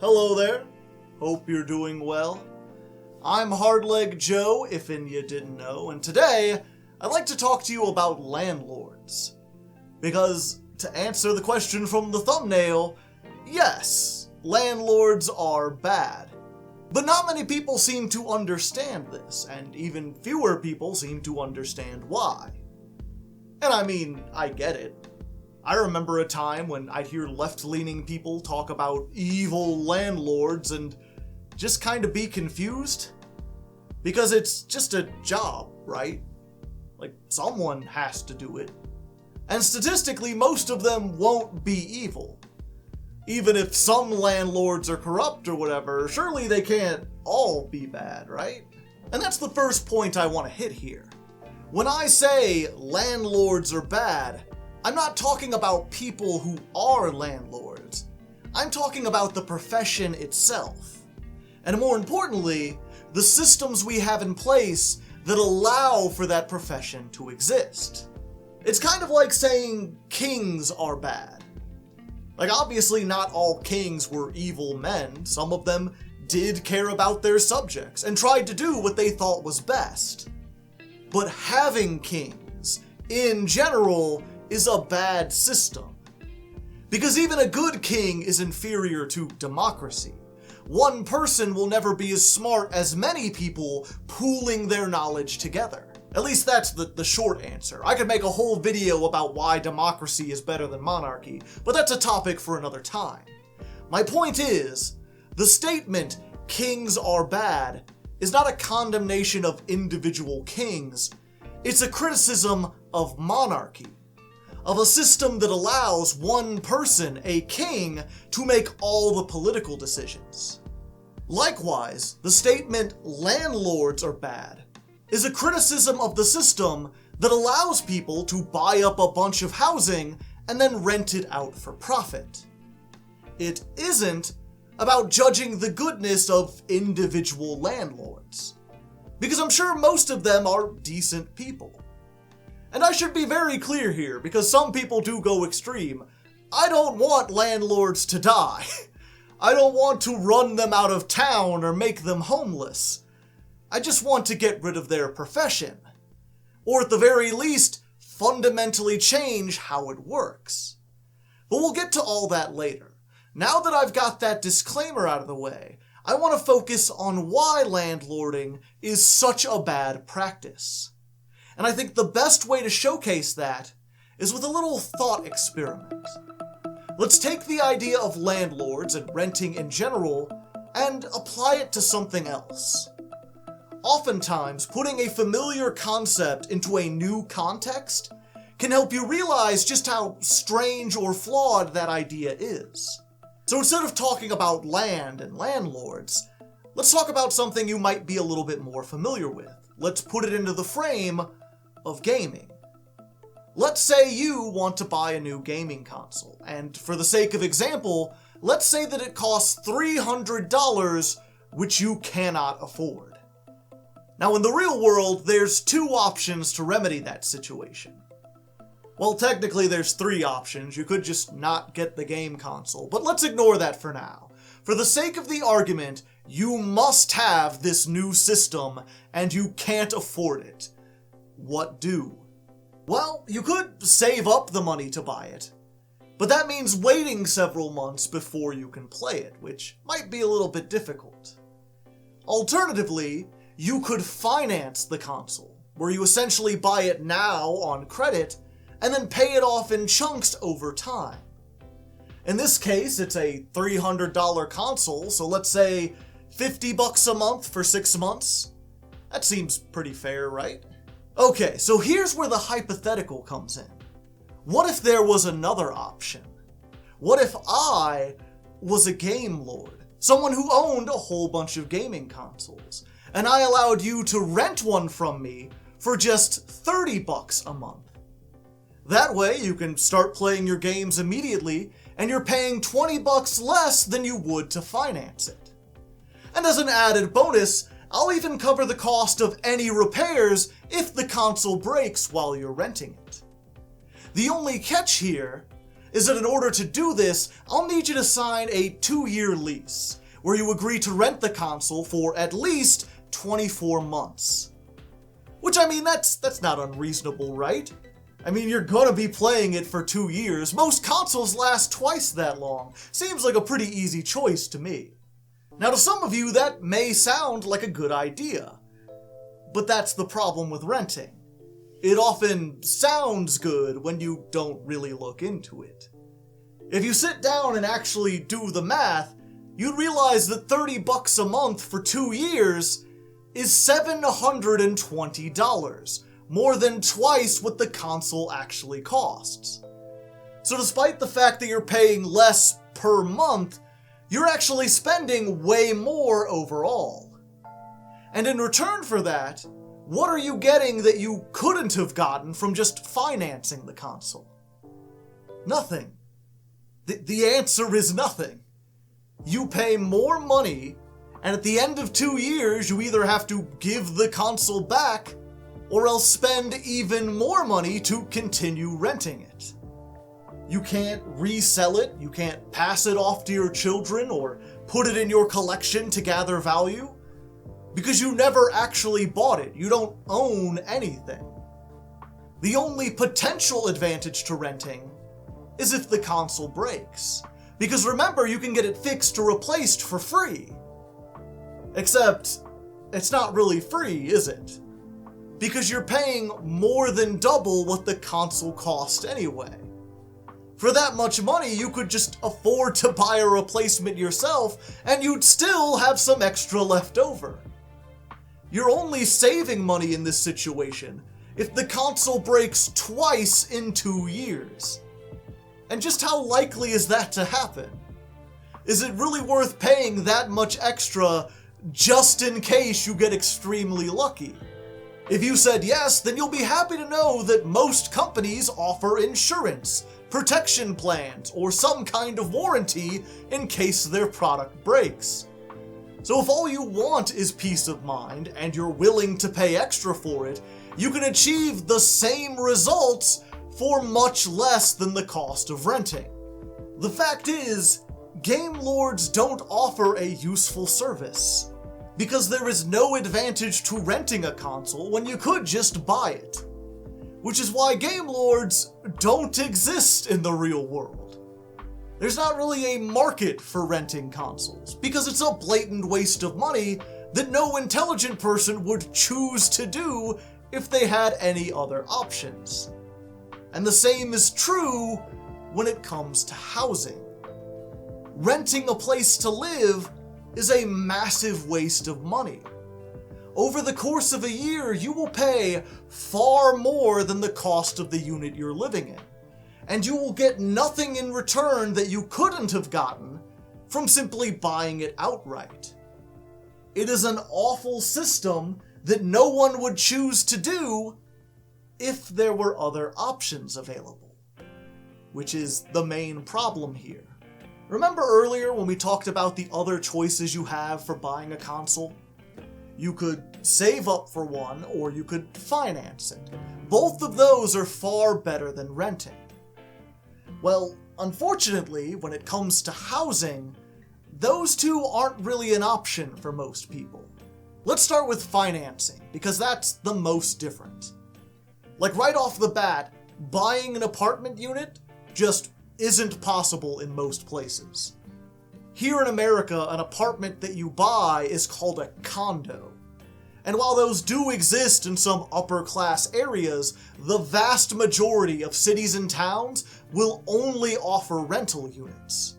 Hello there. Hope you're doing well. I'm Hardleg Joe, if you didn't know, and today I'd like to talk to you about landlords. Because, to answer the question from the thumbnail, yes, landlords are bad. But not many people seem to understand this, and even fewer people seem to understand why. And I mean, I get it. I remember a time when I'd hear left-leaning people talk about evil landlords and just kind of be confused. Because it's just a job, right? Like, someone has to do it. And statistically, most of them won't be evil. Even if some landlords are corrupt or whatever, surely they can't all be bad, right? And that's the first point I want to hit here. When I say landlords are bad, I'm not talking about people who are landlords. I'm talking about the profession itself. And more importantly, the systems we have in place that allow for that profession to exist. It's kind of like saying kings are bad. Like, obviously not all kings were evil men. Some of them did care about their subjects and tried to do what they thought was best. But having kings, in general, is a bad system. Because even a good king is inferior to democracy. One person will never be as smart as many people pooling their knowledge together. At least that's the short answer. I could make a whole video about why democracy is better than monarchy, but that's a topic for another time. My point is, the statement, kings are bad, is not a condemnation of individual kings. It's a criticism of monarchy. Of a system that allows one person, a king, to make all the political decisions. Likewise, the statement, landlords are bad, is a criticism of the system that allows people to buy up a bunch of housing and then rent it out for profit. It isn't about judging the goodness of individual landlords, because I'm sure most of them are decent people. And I should be very clear here, because some people do go extreme. I don't want landlords to die. I don't want to run them out of town or make them homeless. I just want to get rid of their profession. Or at the very least, fundamentally change how it works. But we'll get to all that later. Now that I've got that disclaimer out of the way, I want to focus on why landlording is such a bad practice. And I think the best way to showcase that is with a little thought experiment. Let's take the idea of landlords and renting in general and apply it to something else. Oftentimes, putting a familiar concept into a new context can help you realize just how strange or flawed that idea is. So instead of talking about land and landlords, let's talk about something you might be a little bit more familiar with. Let's put it into the frame of gaming. Let's say you want to buy a new gaming console, and for the sake of example, let's say that it costs $300, which you cannot afford. Now in the real world, there's two options to remedy that situation. Well, technically there's three options. You could just not get the game console, but let's ignore that for now. For the sake of the argument, you must have this new system, and you can't afford it. What do? Well, you could save up the money to buy it, but that means waiting several months before you can play it, which might be a little bit difficult. Alternatively, you could finance the console, where you essentially buy it now on credit and then pay it off in chunks over time. In this case, it's a $300 console, so let's say $50 a month for 6 months. That seems pretty fair, right? Okay, so here's where the hypothetical comes in. What if there was another option? What if I was a game lord? Someone who owned a whole bunch of gaming consoles, and I allowed you to rent one from me for just $30 a month. That way you can start playing your games immediately, and you're paying $20 less than you would to finance it. And as an added bonus, I'll even cover the cost of any repairs if the console breaks while you're renting it. The only catch here is that in order to do this, I'll need you to sign a 2-year lease, where you agree to rent the console for at least 24 months. Which, I mean, that's not unreasonable, right? I mean, you're gonna be playing it for 2 years. Most consoles last twice that long. Seems like a pretty easy choice to me. Now, to some of you, that may sound like a good idea. But that's the problem with renting. It often sounds good when you don't really look into it. If you sit down and actually do the math, you'd realize that $30 a month for 2 years is $720, more than twice what the console actually costs. So despite the fact that you're paying less per month, you're actually spending way more overall. And in return for that, what are you getting that you couldn't have gotten from just financing the console? Nothing. The answer is nothing. You pay more money, and at the end of 2 years, you either have to give the console back, or else spend even more money to continue renting it. You can't resell it, you can't pass it off to your children, or put it in your collection to gather value. Because you never actually bought it. You don't own anything. The only potential advantage to renting is if the console breaks. Because remember, you can get it fixed or replaced for free. Except, it's not really free, is it? Because you're paying more than double what the console cost anyway. For that much money, you could just afford to buy a replacement yourself, and you'd still have some extra left over. You're only saving money in this situation if the console breaks twice in 2 years. And just how likely is that to happen? Is it really worth paying that much extra just in case you get extremely lucky? If you said yes, then you'll be happy to know that most companies offer insurance, protection plans, or some kind of warranty in case their product breaks. So if all you want is peace of mind, and you're willing to pay extra for it, you can achieve the same results for much less than the cost of renting. The fact is, Game Lords don't offer a useful service, because there is no advantage to renting a console when you could just buy it. Which is why Game Lords don't exist in the real world. There's not really a market for renting consoles, because it's a blatant waste of money that no intelligent person would choose to do if they had any other options. And the same is true when it comes to housing. Renting a place to live is a massive waste of money. Over the course of a year, you will pay far more than the cost of the unit you're living in. And you will get nothing in return that you couldn't have gotten from simply buying it outright. It is an awful system that no one would choose to do if there were other options available, which is the main problem here. Remember earlier when we talked about the other choices you have for buying a console? You could save up for one, or you could finance it. Both of those are far better than renting. Well, unfortunately, when it comes to housing, those two aren't really an option for most people. Let's start with financing, because that's the most different. Like right off the bat, buying an apartment unit just isn't possible in most places. Here in America, an apartment that you buy is called a condo. And while those do exist in some upper class areas, the vast majority of cities and towns will only offer rental units.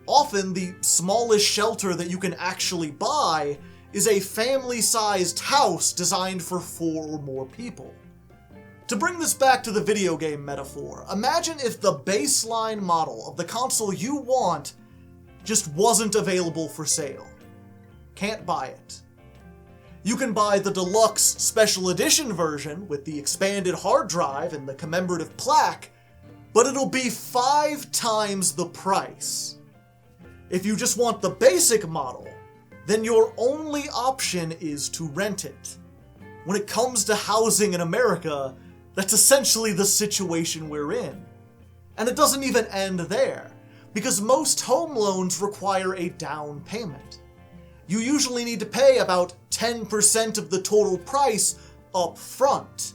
Often, the smallest shelter that you can actually buy is a family-sized house designed for 4 or more people. To bring this back to the video game metaphor, imagine if the baseline model of the console you want just wasn't available for sale. Can't buy it. You can buy the deluxe special edition version with the expanded hard drive and the commemorative plaque, but it'll be 5 times the price. If you just want the basic model, then your only option is to rent it. When it comes to housing in America, that's essentially the situation we're in. And it doesn't even end there, because most home loans require a down payment. You usually need to pay about 10% of the total price up front.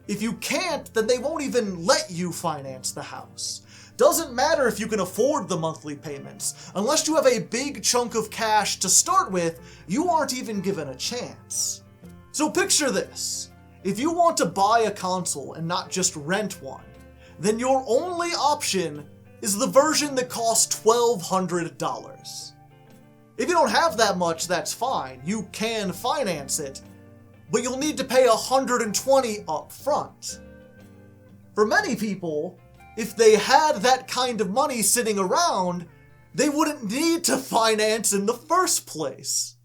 If you can't, then they won't even let you finance the house. Doesn't matter if you can afford the monthly payments. Unless you have a big chunk of cash to start with, you aren't even given a chance. So picture this. If you want to buy a console and not just rent one, then your only option is the version that costs $1,200. If you don't have that much, that's fine. You can finance it, but you'll need to pay $120 up front. For many people, if they had that kind of money sitting around, they wouldn't need to finance in the first place.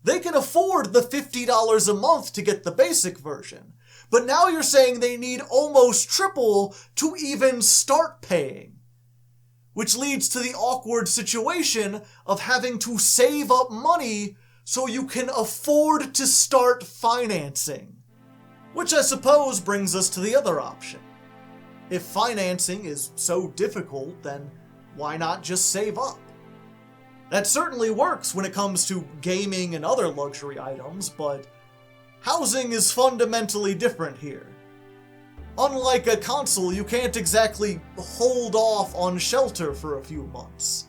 They can afford the $50 a month to get the basic version, but now you're saying they need almost triple to even start paying. Which leads to the awkward situation of having to save up money so you can afford to start financing. Which I suppose brings us to the other option. If financing is so difficult, then why not just save up? That certainly works when it comes to gaming and other luxury items, but housing is fundamentally different here. Unlike a console, you can't exactly hold off on shelter for a few months.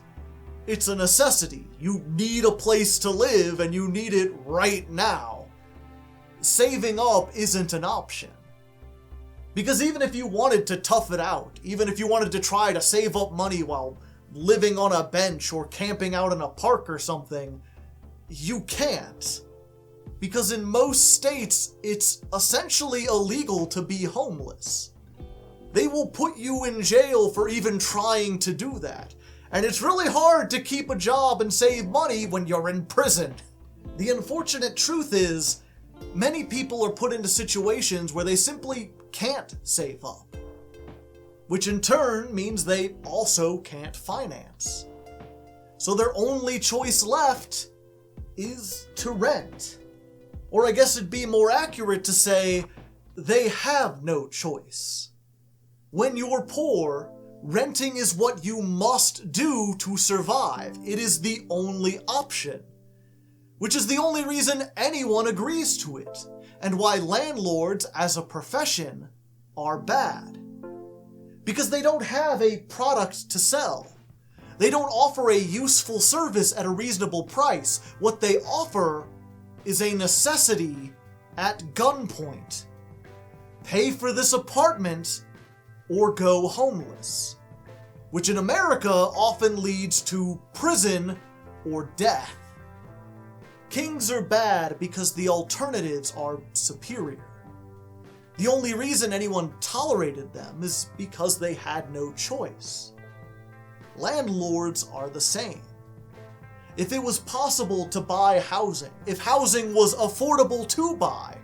It's a necessity. You need a place to live, and you need it right now. Saving up isn't an option. Because even if you wanted to tough it out, even if you wanted to try to save up money while living on a bench or camping out in a park or something, you can't. Because in most states, it's essentially illegal to be homeless. They will put you in jail for even trying to do that. And it's really hard to keep a job and save money when you're in prison. The unfortunate truth is, many people are put into situations where they simply can't save up. Which in turn means they also can't finance. So their only choice left is to rent. Or I guess it'd be more accurate to say, they have no choice. When you're poor, renting is what you must do to survive. It is the only option. Which is the only reason anyone agrees to it, and why landlords as a profession are bad. Because they don't have a product to sell. They don't offer a useful service at a reasonable price. What they offer is a necessity at gunpoint. Pay for this apartment or go homeless. Which in America often leads to prison or death. Kings are bad because the alternatives are superior. The only reason anyone tolerated them is because they had no choice. Landlords are the same. If it was possible to buy housing, if housing was affordable to buy,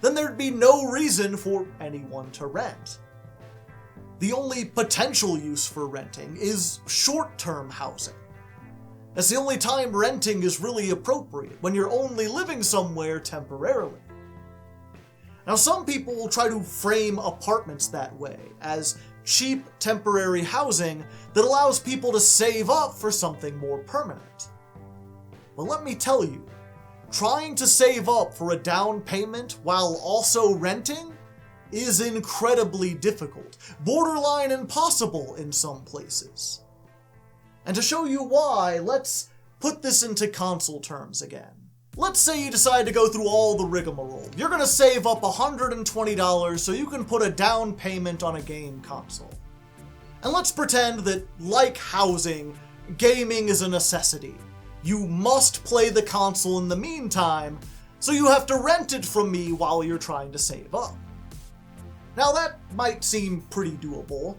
then there'd be no reason for anyone to rent. The only potential use for renting is short-term housing. That's the only time renting is really appropriate, when you're only living somewhere temporarily. Now, some people will try to frame apartments that way, as cheap temporary housing that allows people to save up for something more permanent. But let me tell you, trying to save up for a down payment while also renting is incredibly difficult, borderline impossible in some places. And to show you why, let's put this into console terms again. Let's say you decide to go through all the rigmarole. You're gonna save up $120 so you can put a down payment on a game console. And let's pretend that, like housing, gaming is a necessity. You must play the console in the meantime, so you have to rent it from me while you're trying to save up. Now that might seem pretty doable,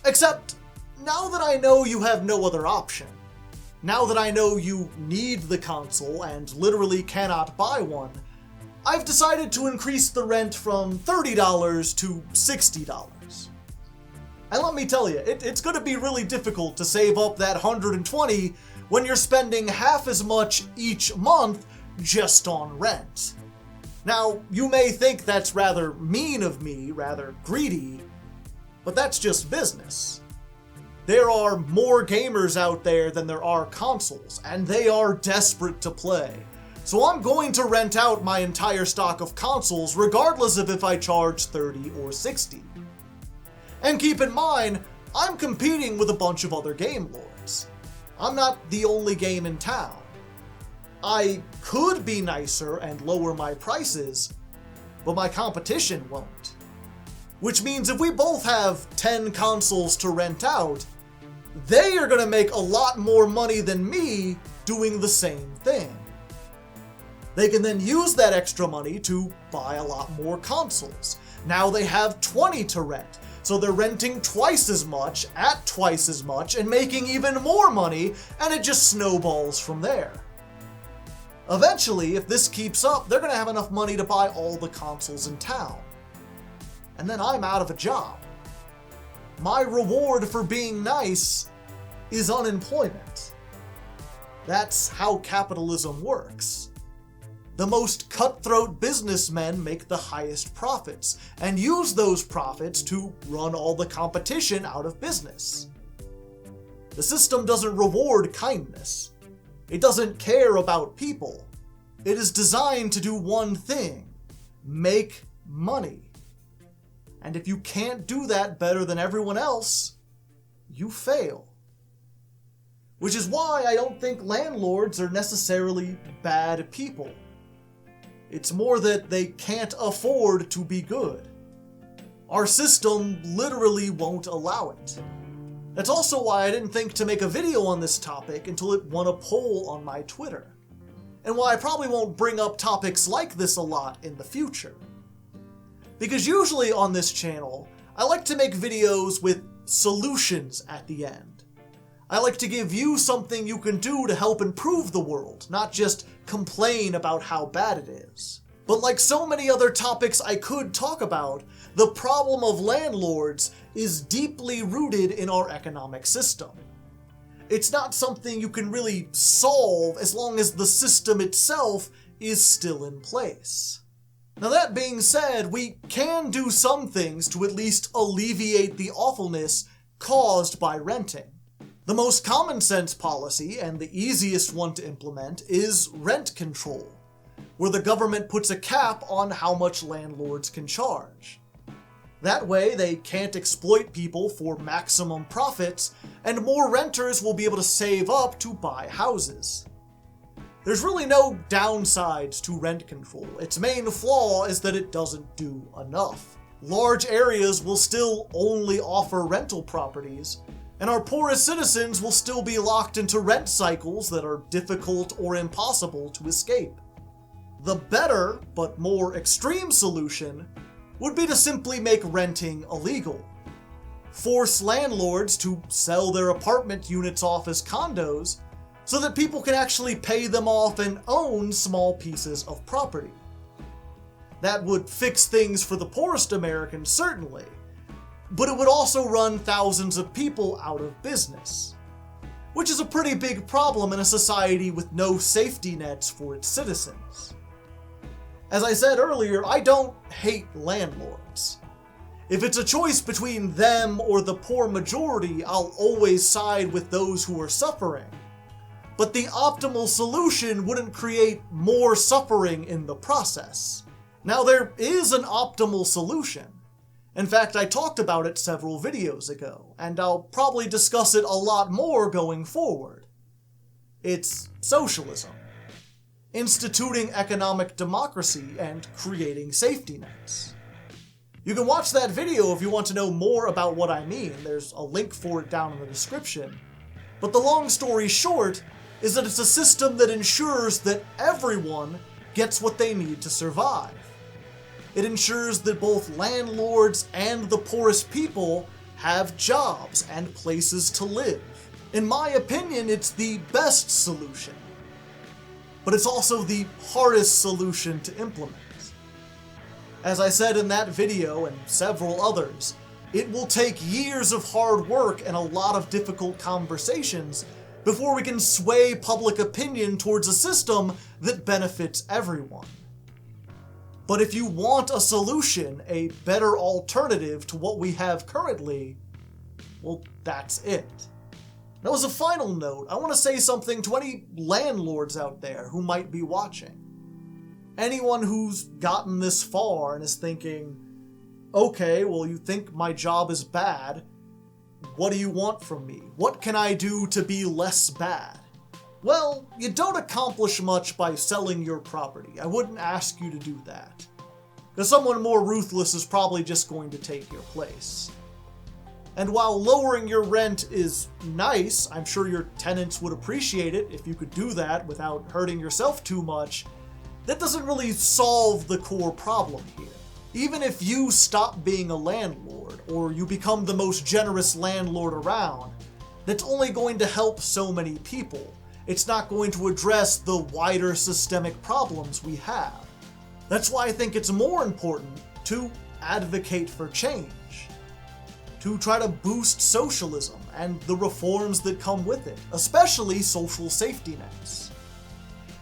except now that I know you have no other option, now that I know you need the console and literally cannot buy one, I've decided to increase the rent from $30 to $60. And let me tell you, it's going to be really difficult to save up that $120 when you're spending half as much each month just on rent. Now, you may think that's rather mean of me, rather greedy, But that's just business. There are more gamers out there than there are consoles, and they are desperate to play. So I'm going to rent out my entire stock of consoles regardless of if I charge $30 or $60. And keep in mind, I'm competing with a bunch of other game lords. I'm not the only game in town. I could be nicer and lower my prices, but my competition won't. Which means if we both have 10 consoles to rent out, they are going to make a lot more money than me doing the same thing. They can then use that extra money to buy a lot more consoles. Now they have 20 to rent, so they're renting twice as much at twice as much and making even more money, and it just snowballs from there. Eventually, if this keeps up, they're going to have enough money to buy all the consoles in town. And then I'm out of a job. My reward for being nice is unemployment. That's how capitalism works. The most cutthroat businessmen make the highest profits, and use those profits to run all the competition out of business. The system doesn't reward kindness. It doesn't care about people. It is designed to do one thing: make money. And if you can't do that better than everyone else, you fail. Which is why I don't think landlords are necessarily bad people. It's more that they can't afford to be good. Our system literally won't allow it. That's also why I didn't think to make a video on this topic until it won a poll on my Twitter. And why I probably won't bring up topics like this a lot in the future. Because usually on this channel, I like to make videos with solutions at the end. I like to give you something you can do to help improve the world, not just complain about how bad it is. But like so many other topics I could talk about, the problem of landlords is deeply rooted in our economic system. It's not something you can really solve as long as the system itself is still in place. Now that being said, we can do some things to at least alleviate the awfulness caused by renting. The most common sense policy, and the easiest one to implement, is rent control, where the government puts a cap on how much landlords can charge. That way, they can't exploit people for maximum profits, and more renters will be able to save up to buy houses. There's really no downsides to rent control. Its main flaw is that it doesn't do enough. Large areas will still only offer rental properties, and our poorest citizens will still be locked into rent cycles that are difficult or impossible to escape. The better, but more extreme solution would be to simply make renting illegal. Force landlords to sell their apartment units off as condos so that people can actually pay them off and own small pieces of property. That would fix things for the poorest Americans, certainly, but it would also run thousands of people out of business, which is a pretty big problem in a society with no safety nets for its citizens. As I said earlier, I don't hate landlords. If it's a choice between them or the poor majority, I'll always side with those who are suffering. But the optimal solution wouldn't create more suffering in the process. Now, there is an optimal solution. In fact, I talked about it several videos ago, and I'll probably discuss it a lot more going forward. It's socialism. Instituting economic democracy and creating safety nets. You can watch that video if you want to know more about what I mean. There's a link for it down in the description. But the long story short is that it's a system that ensures that everyone gets what they need to survive. It ensures that both landlords and the poorest people have jobs and places to live. In my opinion, it's the best solution. But it's also the hardest solution to implement. As I said in that video and several others, it will take years of hard work and a lot of difficult conversations before we can sway public opinion towards a system that benefits everyone. But if you want a solution, a better alternative to what we have currently, well, that's it. Now, as a final note, I want to say something to any landlords out there who might be watching. Anyone who's gotten this far and is thinking, okay, well, you think my job is bad. What do you want from me? What can I do to be less bad? Well, you don't accomplish much by selling your property. I wouldn't ask you to do that, because someone more ruthless is probably just going to take your place. And while lowering your rent is nice, I'm sure your tenants would appreciate it if you could do that without hurting yourself too much, that doesn't really solve the core problem here. Even if you stop being a landlord, or you become the most generous landlord around, that's only going to help so many people. It's not going to address the wider systemic problems we have. That's why I think it's more important to advocate for change, to try to boost socialism and the reforms that come with it, especially social safety nets.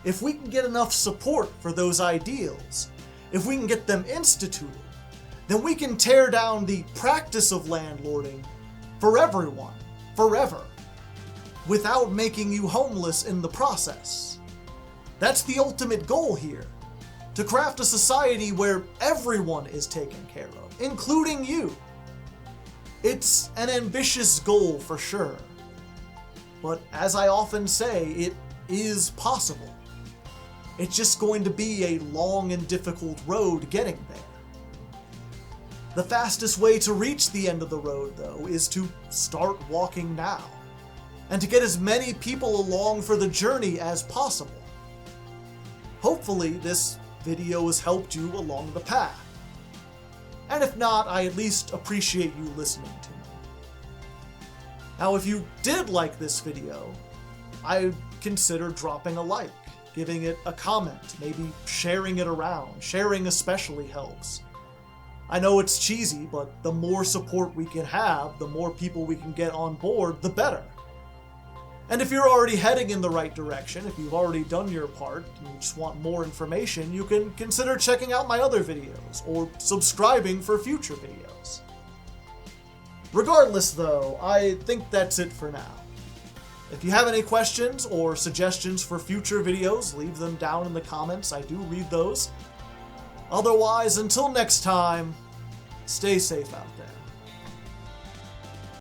If we can get enough support for those ideals, if we can get them instituted, then we can tear down the practice of landlording for everyone, forever, without making you homeless in the process. That's the ultimate goal here, to craft a society where everyone is taken care of, including you. It's an ambitious goal for sure, but as I often say, it is possible. It's just going to be a long and difficult road getting there. The fastest way to reach the end of the road, though, is to start walking now, and to get as many people along for the journey as possible. Hopefully, this video has helped you along the path. And if not, I at least appreciate you listening to me. Now, if you did like this video, I'd consider dropping a like, giving it a comment, maybe sharing it around. Sharing especially helps. I know it's cheesy, but the more support we can have, the more people we can get on board, the better. And if you're already heading in the right direction, if you've already done your part and you just want more information, you can consider checking out my other videos or subscribing for future videos. Regardless though, I think that's it for now. If you have any questions or suggestions for future videos, leave them down in the comments. I do read those. Otherwise, until next time, stay safe out there.